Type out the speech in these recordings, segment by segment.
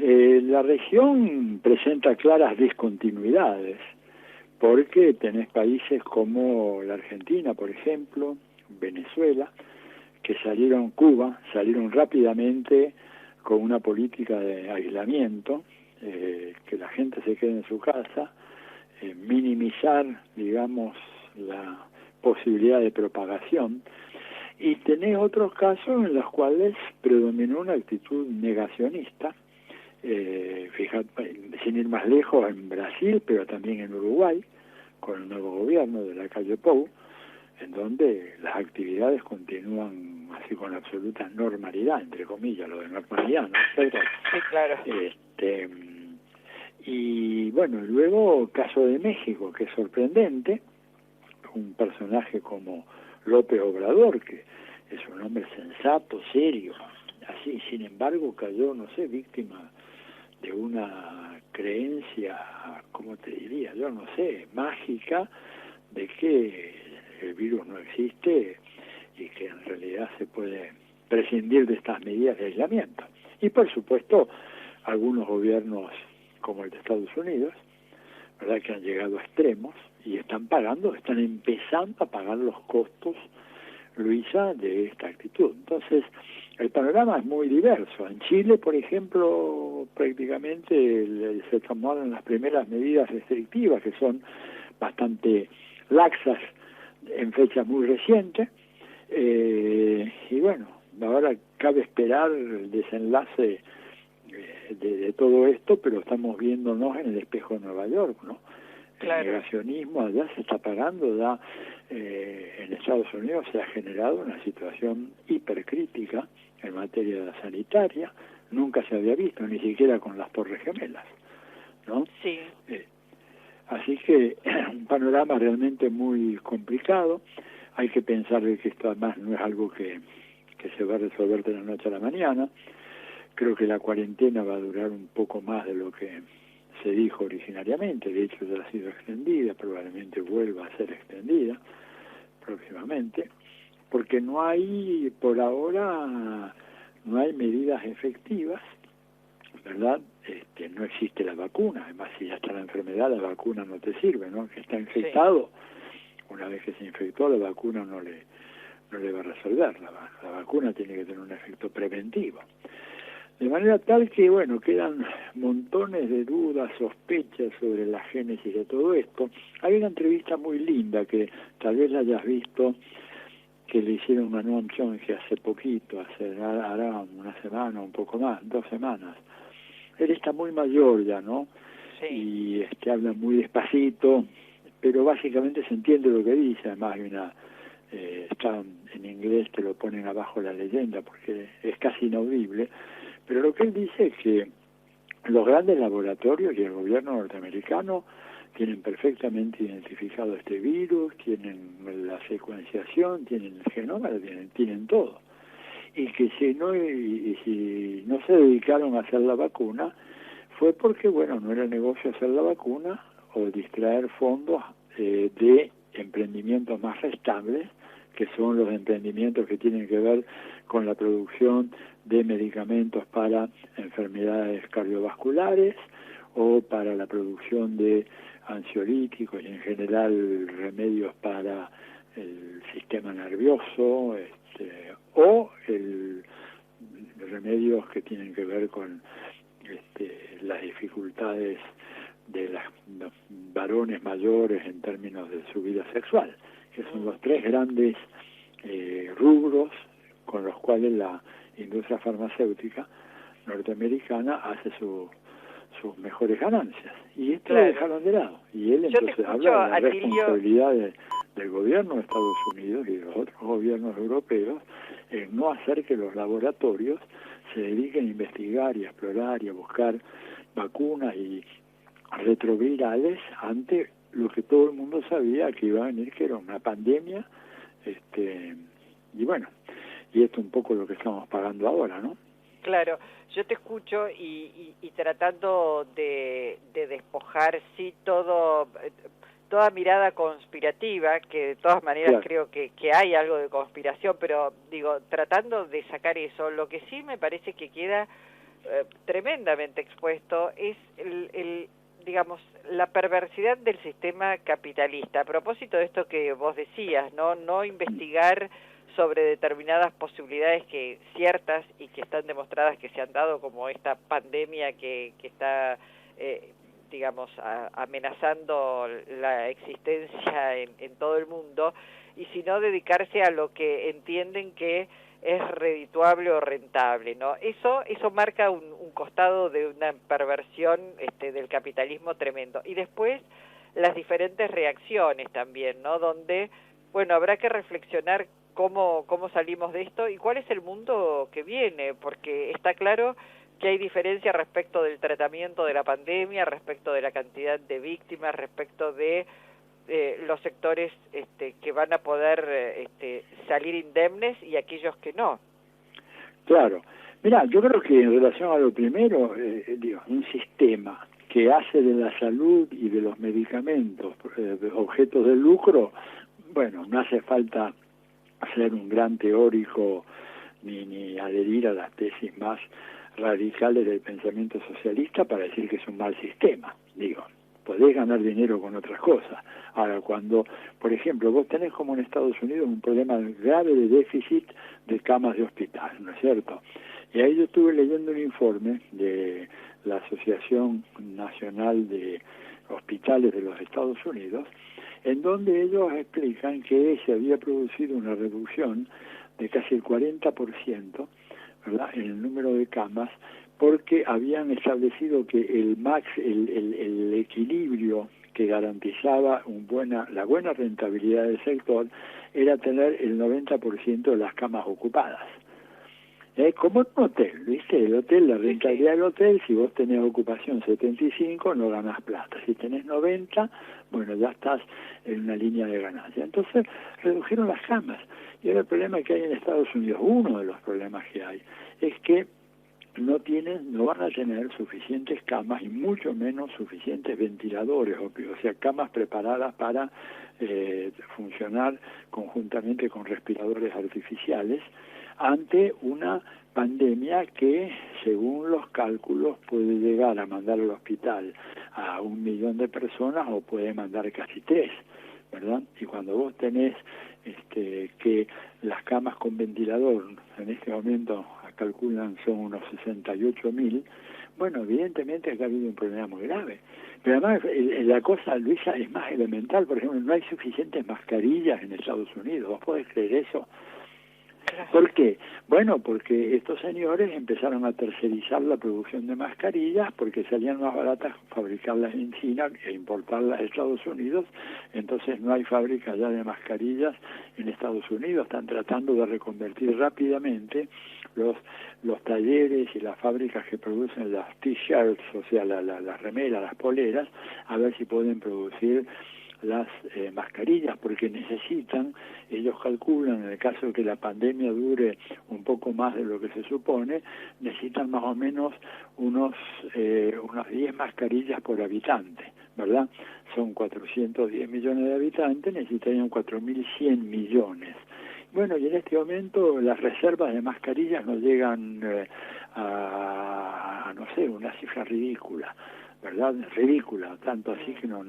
la región presenta claras discontinuidades, porque tenés países como la Argentina, por ejemplo, Venezuela, que Cuba, salieron rápidamente con una política de aislamiento, que la gente se quede en su casa, minimizar, digamos, la posibilidad de propagación. Y tenés otros casos en los cuales predominó una actitud negacionista, fíjate, sin ir más lejos, en Brasil, pero también en Uruguay, con el nuevo gobierno de Lacalle Pou, en donde las actividades continúan así con absoluta normalidad, entre comillas, lo de normalidad, ¿no? Pero, sí, claro. Y bueno, luego caso de México, que es sorprendente, un personaje como López Obrador, que es un hombre sensato, serio, así, sin embargo cayó, no sé, víctima de una creencia, ¿cómo te diría? Yo no sé, mágica, de que el virus no existe y que en realidad se puede prescindir de estas medidas de aislamiento. Y por supuesto, algunos gobiernos como el de Estados Unidos, ¿verdad?, que han llegado a extremos y están empezando a pagar los costos, Luisa, de esta actitud. Entonces, el panorama es muy diverso. En Chile, por ejemplo, prácticamente se tomaron las primeras medidas restrictivas, que son bastante laxas en fechas muy recientes, y bueno, ahora cabe esperar el desenlace de todo esto, pero estamos viéndonos en el espejo de Nueva York, ¿no? Claro. El negacionismo allá se está pagando, en Estados Unidos se ha generado una situación hipercrítica en materia sanitaria, nunca se había visto, ni siquiera con las Torres Gemelas, ¿no? Sí. Así que un panorama realmente muy complicado. Hay que pensar que esto además no es algo que se va a resolver de la noche a la mañana. Creo que la cuarentena va a durar un poco más de lo que se dijo originariamente. De hecho, ya ha sido extendida, probablemente vuelva a ser extendida próximamente, porque no hay, por ahora, no hay medidas efectivas, ¿verdad? No existe la vacuna. Además, si ya está la enfermedad, la vacuna no te sirve, ¿no? Que está infectado, sí. Una vez que se infectó, la vacuna no le va a resolver. La vacuna tiene que tener un efecto preventivo. De manera tal que, bueno, quedan montones de dudas, sospechas sobre la génesis de todo esto. Hay una entrevista muy linda que tal vez la hayas visto, que le hicieron a Noam Chomsky hace poquito, hará una semana, un poco más, 2 semanas. Él está muy mayor ya, ¿no? Sí. Y habla muy despacito, pero básicamente se entiende lo que dice. Además hay está en inglés, te lo ponen abajo la leyenda porque es casi inaudible. Pero lo que él dice es que los grandes laboratorios y el gobierno norteamericano tienen perfectamente identificado este virus, tienen la secuenciación, tienen el genoma, tienen todo. Y que si no se dedicaron a hacer la vacuna, fue porque, bueno, no era negocio hacer la vacuna o distraer fondos de emprendimientos más rentables, que son los emprendimientos que tienen que ver con la producción de medicamentos para enfermedades cardiovasculares o para la producción de ansiolíticos y en general remedios para el sistema nervioso, o remedios que tienen que ver con las dificultades de los varones mayores en términos de su vida sexual, que son los 3 grandes rubros con los cuales la industria farmacéutica norteamericana hace sus mejores ganancias. Y esto lo dejaron de lado. Y él entonces habla de la responsabilidad del gobierno de Estados Unidos y de los otros gobiernos europeos en no hacer que los laboratorios se dediquen a investigar y a explorar y a buscar vacunas y retrovirales ante lo que todo el mundo sabía que iba a venir, que era una pandemia, y bueno, y esto es un poco lo que estamos pagando ahora, ¿no? Claro, yo te escucho y tratando de despojar, sí, toda mirada conspirativa, que de todas maneras creo que hay algo de conspiración, pero digo, tratando de sacar eso, lo que sí me parece que queda tremendamente expuesto es digamos, la perversidad del sistema capitalista. A propósito de esto que vos decías, no investigar sobre determinadas posibilidades que ciertas y que están demostradas que se han dado, como esta pandemia que está digamos amenazando la existencia en todo el mundo, y sino dedicarse a lo que entienden que es redituable o rentable, ¿no? Eso marca un costado de una perversión del capitalismo tremendo. Y después las diferentes reacciones también, ¿no? Donde, bueno, habrá que reflexionar cómo salimos de esto y cuál es el mundo que viene, porque está claro que hay diferencia respecto del tratamiento de la pandemia, respecto de la cantidad de víctimas, respecto de los sectores que van a poder salir indemnes y aquellos que no. Claro. Mirá, yo creo que en relación a lo primero, un sistema que hace de la salud y de los medicamentos objetos de lucro, bueno, no hace falta ser un gran teórico ni adherir a las tesis más radicales del pensamiento socialista para decir que es un mal sistema, digo. Podés ganar dinero con otras cosas. Ahora, cuando, por ejemplo, vos tenés como en Estados Unidos un problema grave de déficit de camas de hospital, ¿no es cierto? Y ahí yo estuve leyendo un informe de la Asociación Nacional de Hospitales de los Estados Unidos, en donde ellos explican que se había producido una reducción de casi el 40%, ¿verdad?, en el número de camas, porque habían establecido que el equilibrio que garantizaba la buena rentabilidad del sector era tener el 90% de las camas ocupadas. Como en un hotel, ¿viste? El hotel, la rentabilidad del hotel, si vos tenés ocupación 75, no ganás plata. Si tenés 90, bueno, ya estás en una línea de ganancia. Entonces, redujeron las camas. Y ahora el problema que hay en Estados Unidos, uno de los problemas que hay, es que no van a tener suficientes camas y mucho menos suficientes ventiladores, o sea, camas preparadas para funcionar conjuntamente con respiradores artificiales ante una pandemia que, según los cálculos, puede llegar a mandar al hospital a 1 millón de personas o puede mandar casi 3, ¿verdad? Y cuando vos tenés que las camas con ventilador en este momento calculan son unos 68.000, bueno, evidentemente acá ha habido un problema muy grave. Pero además la cosa, Luisa, es más elemental. Por ejemplo, no hay suficientes mascarillas en Estados Unidos. ¿Vos podés creer eso? ¿Por qué? Bueno, porque estos señores empezaron a tercerizar la producción de mascarillas porque salían más baratas fabricarlas en China e importarlas a Estados Unidos. Entonces no hay fábrica ya de mascarillas en Estados Unidos. Están tratando de reconvertir rápidamente los talleres y las fábricas que producen las t-shirts, o sea, las remeras, las poleras, a ver si pueden producir las mascarillas, porque necesitan, ellos calculan, en el caso de que la pandemia dure un poco más de lo que se supone, necesitan más o menos unas 10 mascarillas por habitante, ¿verdad? Son 410 millones de habitantes, necesitarían 4.100 millones. Bueno, y en este momento las reservas de mascarillas no llegan a no sé, una cifra ridícula, ¿verdad? Ridícula, tanto así que no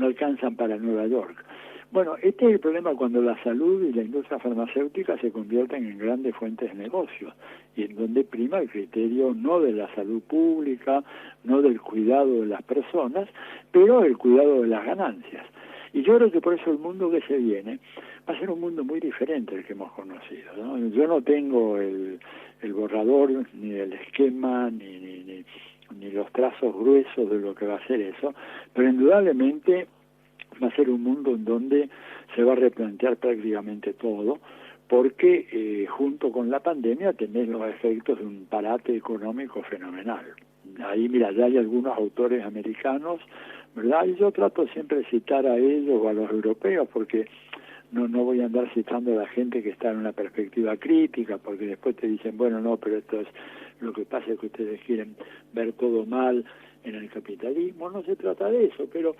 alcanzan para Nueva York. Bueno, este es el problema cuando la salud y la industria farmacéutica se convierten en grandes fuentes de negocios, y en donde prima el criterio no de la salud pública, no del cuidado de las personas, pero el cuidado de las ganancias. Y yo creo que por eso el mundo que se viene va a ser un mundo muy diferente al que hemos conocido, ¿no? Yo no tengo el borrador, ni el esquema, ni los trazos gruesos de lo que va a ser eso, pero indudablemente va a ser un mundo en donde se va a replantear prácticamente todo, porque junto con la pandemia tenés los efectos de un parate económico fenomenal. Ahí, mira, ya hay algunos autores americanos, ¿verdad? Y yo trato siempre de citar a ellos o a los europeos, porque no voy a andar citando a la gente que está en una perspectiva crítica, porque después te dicen, bueno, no, pero esto es, lo que pasa es que ustedes quieren ver todo mal en el capitalismo. No se trata de eso, pero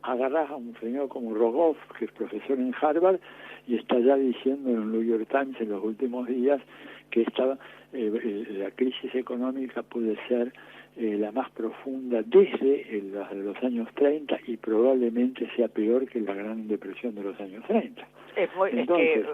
agarrás a un señor como Rogoff, que es profesor en Harvard, y está ya diciendo en el New York Times en los últimos días que la crisis económica puede ser la más profunda desde los años 30 y probablemente sea peor que la Gran Depresión de los años 30. Entonces,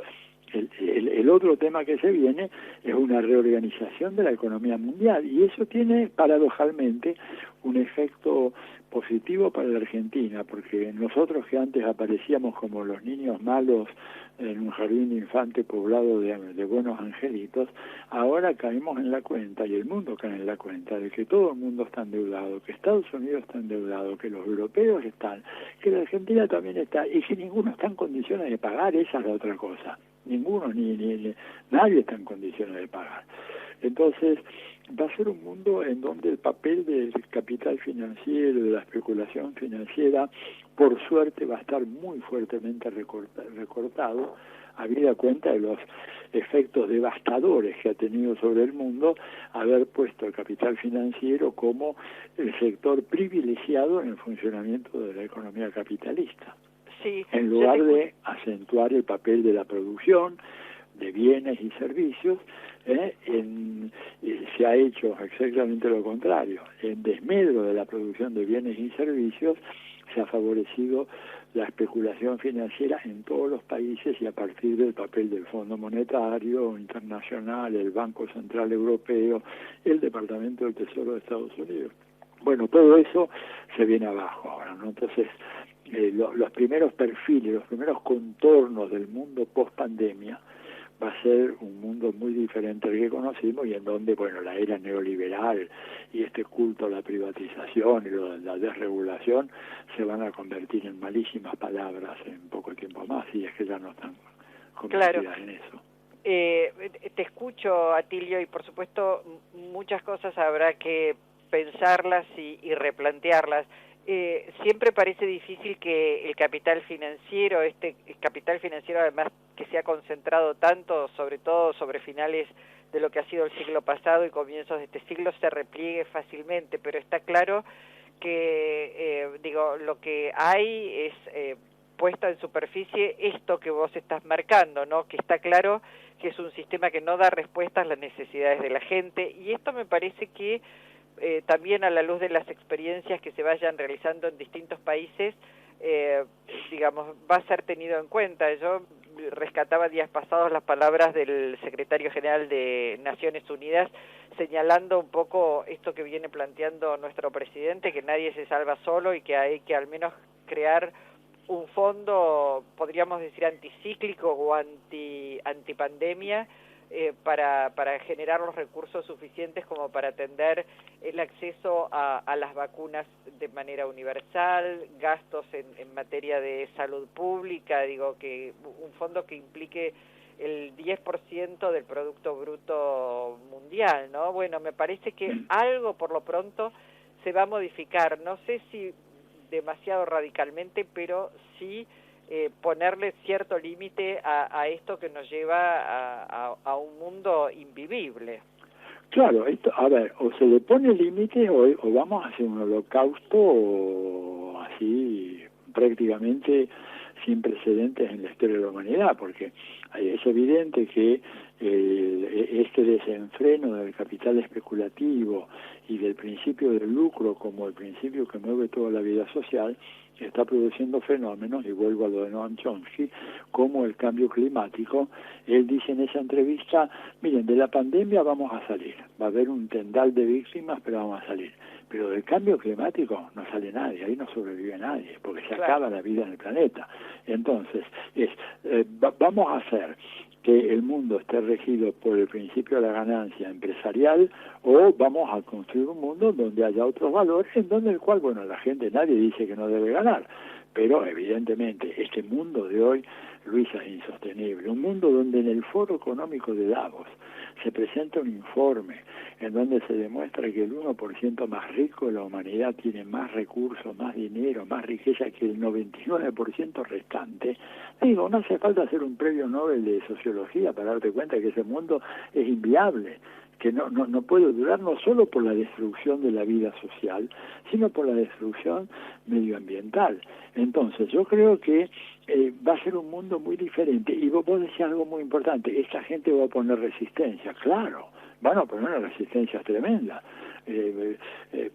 el otro tema que se viene es una reorganización de la economía mundial, y eso tiene paradojalmente un efecto positivo para la Argentina, porque nosotros que antes aparecíamos como los niños malos en un jardín de infante poblado de buenos angelitos, ahora caemos en la cuenta, y el mundo cae en la cuenta, de que todo el mundo está endeudado, que Estados Unidos está endeudado, que los europeos están, que la Argentina también está, y que ninguno está en condiciones de pagar. Esa es la otra cosa. Ninguno, nadie está en condiciones de pagar. Entonces, va a ser un mundo en donde el papel del capital financiero, de la especulación financiera, por suerte va a estar muy fuertemente recortado, habida cuenta de los efectos devastadores que ha tenido sobre el mundo haber puesto el capital financiero como el sector privilegiado en el funcionamiento de la economía capitalista. Sí, en lugar de acentuar el papel de la producción de bienes y servicios, se ha hecho exactamente lo contrario. En desmedro de la producción de bienes y servicios se ha favorecido la especulación financiera en todos los países, y a partir del papel del Fondo Monetario Internacional, el Banco Central Europeo, el Departamento del Tesoro de Estados Unidos. Bueno, todo eso se viene abajo ahora, ¿no? Entonces, los primeros perfiles, los primeros contornos del mundo post-pandemia va a ser un mundo muy diferente al que conocimos, y en donde, bueno, la era neoliberal y este culto a la privatización y la desregulación se van a convertir en malísimas palabras en poco tiempo más, y es que ya no están convertidas en eso. Te escucho, Atilio, y por supuesto muchas cosas habrá que pensarlas y replantearlas. Siempre parece difícil que el capital financiero, además que se ha concentrado tanto, sobre todo sobre finales de lo que ha sido el siglo pasado y comienzos de este siglo, se repliegue fácilmente, pero está claro que, lo que hay es puesta en superficie esto que vos estás marcando, ¿no? Que está claro que es un sistema que no da respuesta a las necesidades de la gente, y esto me parece que también a la luz de las experiencias que se vayan realizando en distintos países, va a ser tenido en cuenta. Yo rescataba días pasados las palabras del secretario general de Naciones Unidas, señalando un poco esto que viene planteando nuestro presidente, que nadie se salva solo y que hay que al menos crear un fondo, podríamos decir, anticíclico o antipandemia, para generar los recursos suficientes como para atender el acceso a las vacunas de manera universal, gastos en materia de salud pública, que un fondo que implique el 10% del Producto Bruto Mundial, ¿no? Bueno, me parece que algo por lo pronto se va a modificar, no sé si demasiado radicalmente, pero sí ponerle cierto límite a esto que nos lleva a un mundo invivible. Claro, a ver, o se le pone límite o vamos a hacer un holocausto así prácticamente sin precedentes en la historia de la humanidad, porque es evidente que este desenfreno del capital especulativo y del principio del lucro como el principio que mueve toda la vida social está produciendo fenómenos, y vuelvo a lo de Noam Chomsky, como el cambio climático. Él dice en esa entrevista, miren, de la pandemia vamos a salir, va a haber un tendal de víctimas, pero vamos a salir. Pero del cambio climático no sale nadie, ahí no sobrevive nadie, porque se acaba la vida en el planeta. Entonces, vamos a hacer que el mundo esté regido por el principio de la ganancia empresarial, o vamos a construir un mundo donde haya otros valores, en donde el cual, bueno, la gente, nadie dice que no debe ganar, pero evidentemente este mundo de hoy, Luisa, es insostenible. Un mundo donde en el Foro Económico de Davos se presenta un informe en donde se demuestra que el 1% más rico de la humanidad tiene más recursos, más dinero, más riqueza que el 99% restante. No hace falta hacer un premio Nobel de Sociología para darte cuenta que ese mundo es inviable, que no puede durar, no solo por la destrucción de la vida social, sino por la destrucción medioambiental. Entonces, yo creo que va a ser un mundo muy diferente. Y vos decías algo muy importante, esta gente va a poner resistencia, claro, van a poner una resistencia tremenda.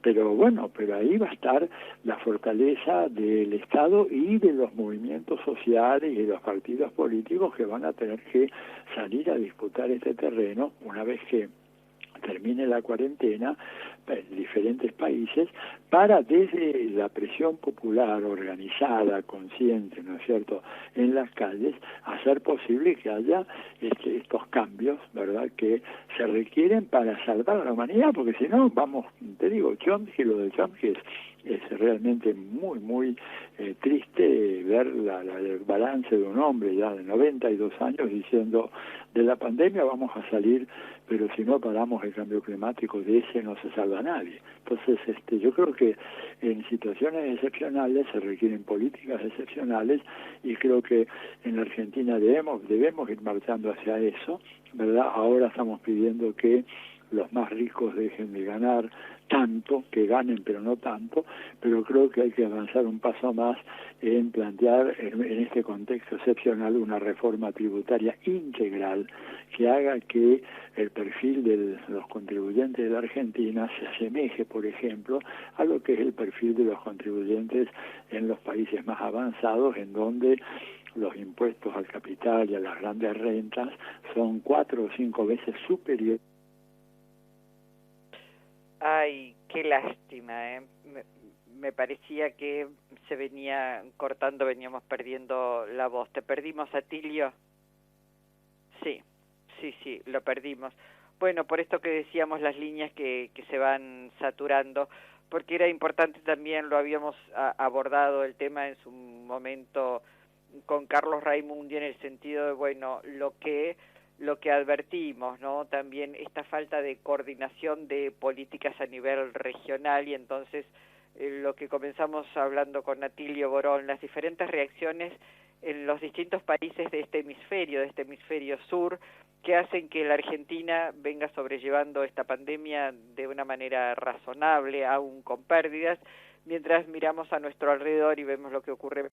Pero bueno, pero ahí va a estar la fortaleza del Estado y de los movimientos sociales y de los partidos políticos que van a tener que salir a disputar este terreno una vez que termine la cuarentena en diferentes países, para desde la presión popular organizada, consciente, ¿no es cierto?, en las calles, hacer posible que haya estos cambios, ¿verdad?, que se requieren para salvar a la humanidad, porque si no, vamos, te digo, Chomsky, lo de Chomsky es realmente muy triste ver el balance de un hombre ya de 92 años diciendo, de la pandemia vamos a salir, pero si no paramos el cambio climático, de ese no se salva nadie. Entonces, yo creo que en situaciones excepcionales se requieren políticas excepcionales, y creo que en la Argentina debemos ir marchando hacia eso, ¿verdad? Ahora estamos pidiendo que los más ricos dejen de ganar tanto, que ganen pero no tanto, pero creo que hay que avanzar un paso más en plantear en este contexto excepcional una reforma tributaria integral que haga que el perfil de los contribuyentes de la Argentina se asemeje, por ejemplo, a lo que es el perfil de los contribuyentes en los países más avanzados, en donde los impuestos al capital y a las grandes rentas son 4 o 5 veces superiores. Ay, qué lástima, ¿eh? Me parecía que se venía cortando, veníamos perdiendo la voz. ¿Te perdimos, Atilio? Sí, lo perdimos. Bueno, por esto que decíamos, las líneas que se van saturando, porque era importante también, lo habíamos abordado el tema en su momento con Carlos Raimundi, en el sentido de, bueno, lo que advertimos, ¿no? También esta falta de coordinación de políticas a nivel regional, y entonces lo que comenzamos hablando con Atilio Borón, las diferentes reacciones en los distintos países de este hemisferio sur, que hacen que la Argentina venga sobrellevando esta pandemia de una manera razonable, aún con pérdidas, mientras miramos a nuestro alrededor y vemos lo que ocurre